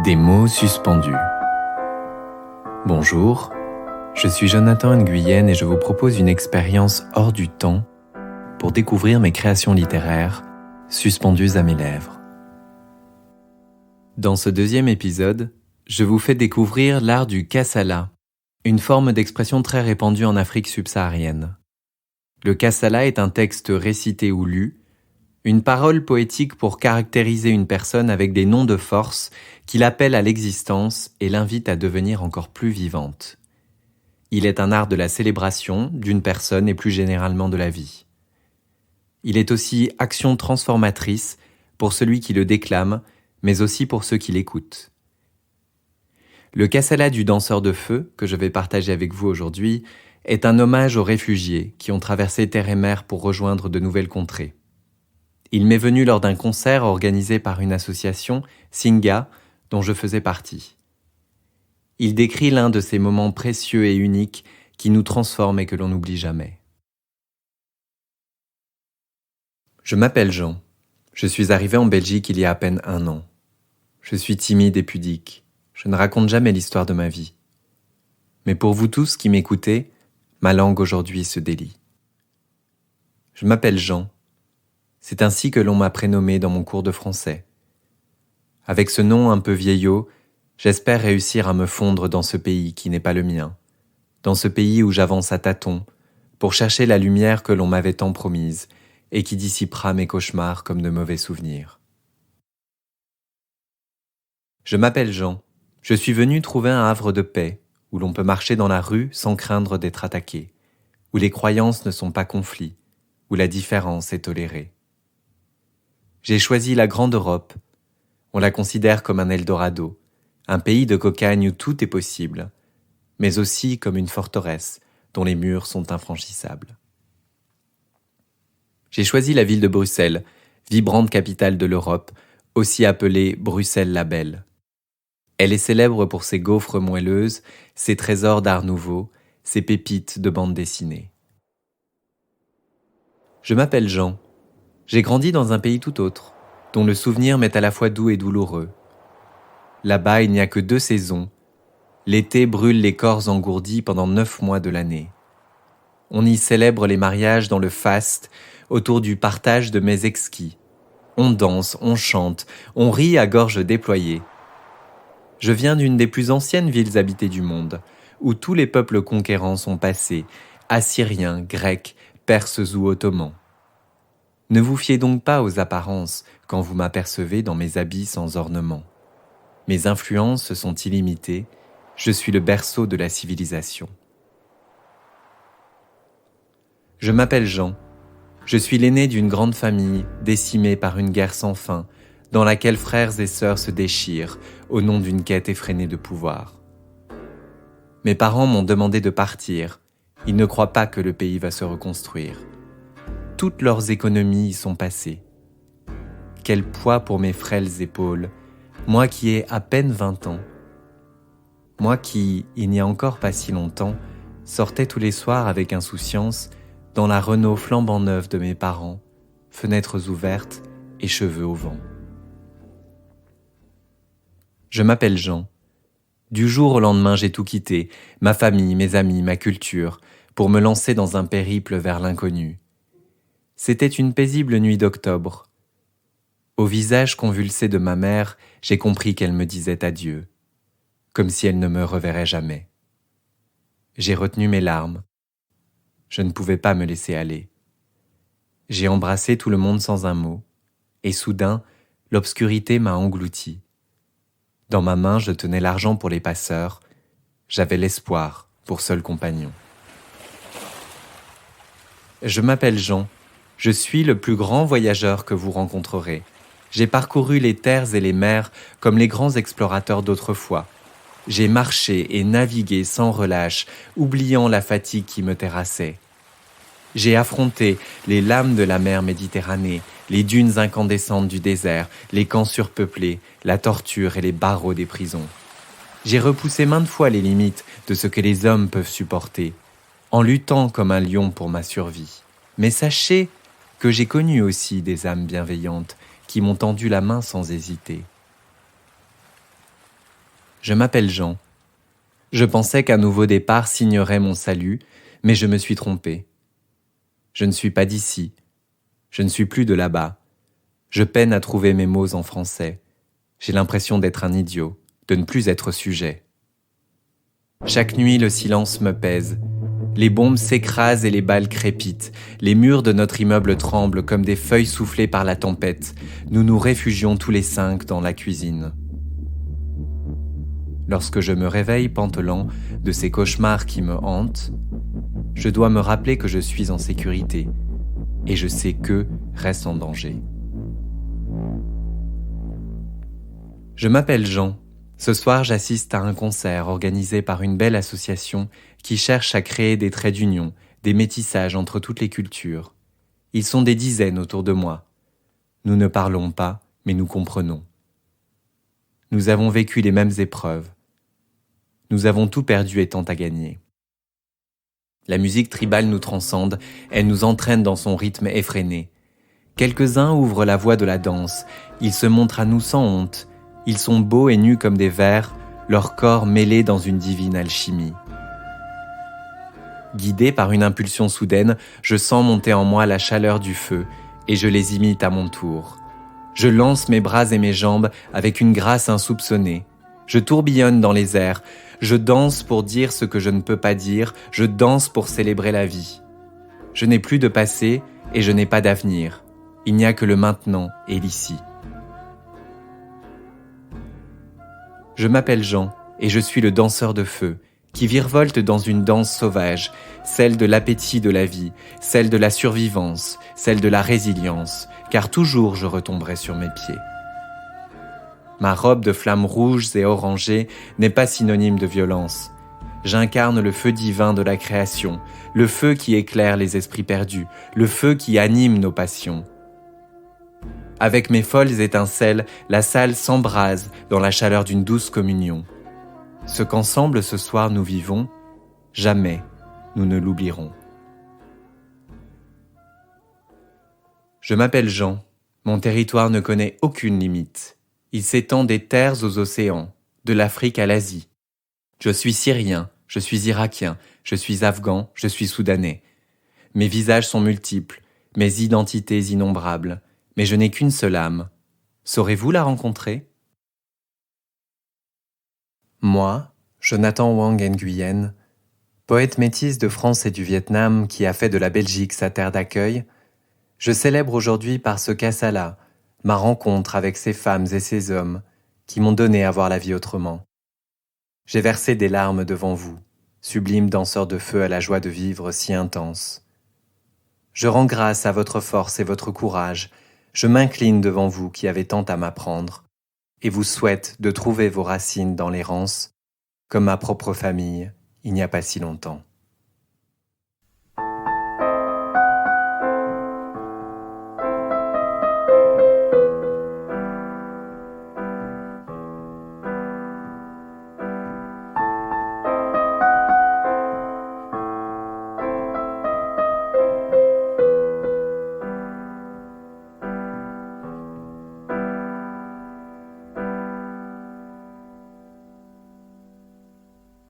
Des mots suspendus. Bonjour, je suis Jonathan Nguyen et je vous propose une expérience hors du temps pour découvrir mes créations littéraires suspendues à mes lèvres. Dans ce deuxième épisode, je vous fais découvrir l'art du kassala, une forme d'expression très répandue en Afrique subsaharienne. Le kassala est un texte récité ou lu, une parole poétique pour caractériser une personne avec des noms de force qui l'appellent à l'existence et l'invitent à devenir encore plus vivante. Il est un art de la célébration d'une personne et plus généralement de la vie. Il est aussi action transformatrice pour celui qui le déclame, mais aussi pour ceux qui l'écoutent. Le kassala du danseur de feu, que je vais partager avec vous aujourd'hui, est un hommage aux réfugiés qui ont traversé terre et mer pour rejoindre de nouvelles contrées. Il m'est venu lors d'un concert organisé par une association, Singa, dont je faisais partie. Il décrit l'un de ces moments précieux et uniques qui nous transforment et que l'on n'oublie jamais. Je m'appelle Jean. Je suis arrivé en Belgique il y a à peine 1 an. Je suis timide et pudique. Je ne raconte jamais l'histoire de ma vie. Mais pour vous tous qui m'écoutez, ma langue aujourd'hui se délie. Je m'appelle Jean. C'est ainsi que l'on m'a prénommé dans mon cours de français. Avec ce nom un peu vieillot, j'espère réussir à me fondre dans ce pays qui n'est pas le mien, dans ce pays où j'avance à tâtons, pour chercher la lumière que l'on m'avait tant promise et qui dissipera mes cauchemars comme de mauvais souvenirs. Je m'appelle Jean. Je suis venu trouver un havre de paix, où l'on peut marcher dans la rue sans craindre d'être attaqué, où les croyances ne sont pas conflits, où la différence est tolérée. J'ai choisi la grande Europe. On la considère comme un Eldorado, un pays de cocagne où tout est possible, mais aussi comme une forteresse dont les murs sont infranchissables. J'ai choisi la ville de Bruxelles, vibrante capitale de l'Europe, aussi appelée Bruxelles la Belle. Elle est célèbre pour ses gaufres moelleuses, ses trésors d'art nouveau, ses pépites de bande dessinée. Je m'appelle Jean. J'ai grandi dans un pays tout autre, dont le souvenir m'est à la fois doux et douloureux. Là-bas, il n'y a que 2 saisons. L'été brûle les corps engourdis pendant 9 mois de l'année. On y célèbre les mariages dans le faste, autour du partage de mets exquis. On danse, on chante, on rit à gorge déployée. Je viens d'une des plus anciennes villes habitées du monde, où tous les peuples conquérants sont passés, Assyriens, Grecs, Perses ou Ottomans. Ne vous fiez donc pas aux apparences quand vous m'apercevez dans mes habits sans ornement. Mes influences sont illimitées, je suis le berceau de la civilisation. Je m'appelle Jean. Je suis l'aîné d'une grande famille décimée par une guerre sans fin, dans laquelle frères et sœurs se déchirent au nom d'une quête effrénée de pouvoir. Mes parents m'ont demandé de partir. Ils ne croient pas que le pays va se reconstruire. Toutes leurs économies y sont passées. Quel poids pour mes frêles épaules, moi qui ai à peine 20 ans. Moi qui, il n'y a encore pas si longtemps, sortais tous les soirs avec insouciance dans la Renault flambant neuve de mes parents, fenêtres ouvertes et cheveux au vent. Je m'appelle Jean. Du jour au lendemain, j'ai tout quitté, ma famille, mes amis, ma culture, pour me lancer dans un périple vers l'inconnu. C'était une paisible nuit d'octobre. Au visage convulsé de ma mère, j'ai compris qu'elle me disait adieu, comme si elle ne me reverrait jamais. J'ai retenu mes larmes. Je ne pouvais pas me laisser aller. J'ai embrassé tout le monde sans un mot, et soudain, l'obscurité m'a englouti. Dans ma main, je tenais l'argent pour les passeurs, j'avais l'espoir pour seul compagnon. Je m'appelle Jean. Je suis le plus grand voyageur que vous rencontrerez. J'ai parcouru les terres et les mers comme les grands explorateurs d'autrefois. J'ai marché et navigué sans relâche, oubliant la fatigue qui me terrassait. J'ai affronté les lames de la mer Méditerranée, les dunes incandescentes du désert, les camps surpeuplés, la torture et les barreaux des prisons. J'ai repoussé maintes fois les limites de ce que les hommes peuvent supporter, en luttant comme un lion pour ma survie. Mais sachez que j'ai connu aussi des âmes bienveillantes qui m'ont tendu la main sans hésiter. Je m'appelle Jean. Je pensais qu'un nouveau départ signerait mon salut, mais je me suis trompé. Je ne suis pas d'ici. Je ne suis plus de là-bas. Je peine à trouver mes mots en français. J'ai l'impression d'être un idiot, de ne plus être sujet. Chaque nuit, le silence me pèse. Les bombes s'écrasent et les balles crépitent. Les murs de notre immeuble tremblent comme des feuilles soufflées par la tempête. Nous nous réfugions tous les 5 dans la cuisine. Lorsque je me réveille pantelant de ces cauchemars qui me hantent, je dois me rappeler que je suis en sécurité et je sais qu'eux restent en danger. Je m'appelle Jean. Ce soir, j'assiste à un concert organisé par une belle association qui cherche à créer des traits d'union, des métissages entre toutes les cultures. Ils sont des dizaines autour de moi. Nous ne parlons pas, mais nous comprenons. Nous avons vécu les mêmes épreuves. Nous avons tout perdu et tant à gagner. La musique tribale nous transcende, elle nous entraîne dans son rythme effréné. Quelques-uns ouvrent la voie de la danse, ils se montrent à nous sans honte. Ils sont beaux et nus comme des vers, leurs corps mêlés dans une divine alchimie. Guidé par une impulsion soudaine, je sens monter en moi la chaleur du feu et je les imite à mon tour. Je lance mes bras et mes jambes avec une grâce insoupçonnée. Je tourbillonne dans les airs, je danse pour dire ce que je ne peux pas dire, je danse pour célébrer la vie. Je n'ai plus de passé et je n'ai pas d'avenir. Il n'y a que le maintenant et l'ici. Je m'appelle Jean et je suis le danseur de feu qui virevolte dans une danse sauvage, celle de l'appétit de la vie, celle de la survivance, celle de la résilience, car toujours je retomberai sur mes pieds. Ma robe de flammes rouges et orangées n'est pas synonyme de violence. J'incarne le feu divin de la création, le feu qui éclaire les esprits perdus, le feu qui anime nos passions. Avec mes folles étincelles, la salle s'embrase dans la chaleur d'une douce communion. Ce qu'ensemble ce soir nous vivons, jamais nous ne l'oublierons. Je m'appelle Jean, mon territoire ne connaît aucune limite. Il s'étend des terres aux océans, de l'Afrique à l'Asie. Je suis syrien, je suis irakien, je suis afghan, je suis soudanais. Mes visages sont multiples, mes identités innombrables. Mais je n'ai qu'une seule âme. Saurez-vous la rencontrer? Moi, Jonathan Wang Nguyen, poète métis de France et du Vietnam qui a fait de la Belgique sa terre d'accueil, je célèbre aujourd'hui par ce Kassala ma rencontre avec ces femmes et ces hommes qui m'ont donné à voir la vie autrement. J'ai versé des larmes devant vous, sublime danseur de feu à la joie de vivre si intense. Je rends grâce à votre force et votre courage. Je m'incline devant vous qui avez tant à m'apprendre et vous souhaite de trouver vos racines dans l'errance, comme ma propre famille il n'y a pas si longtemps.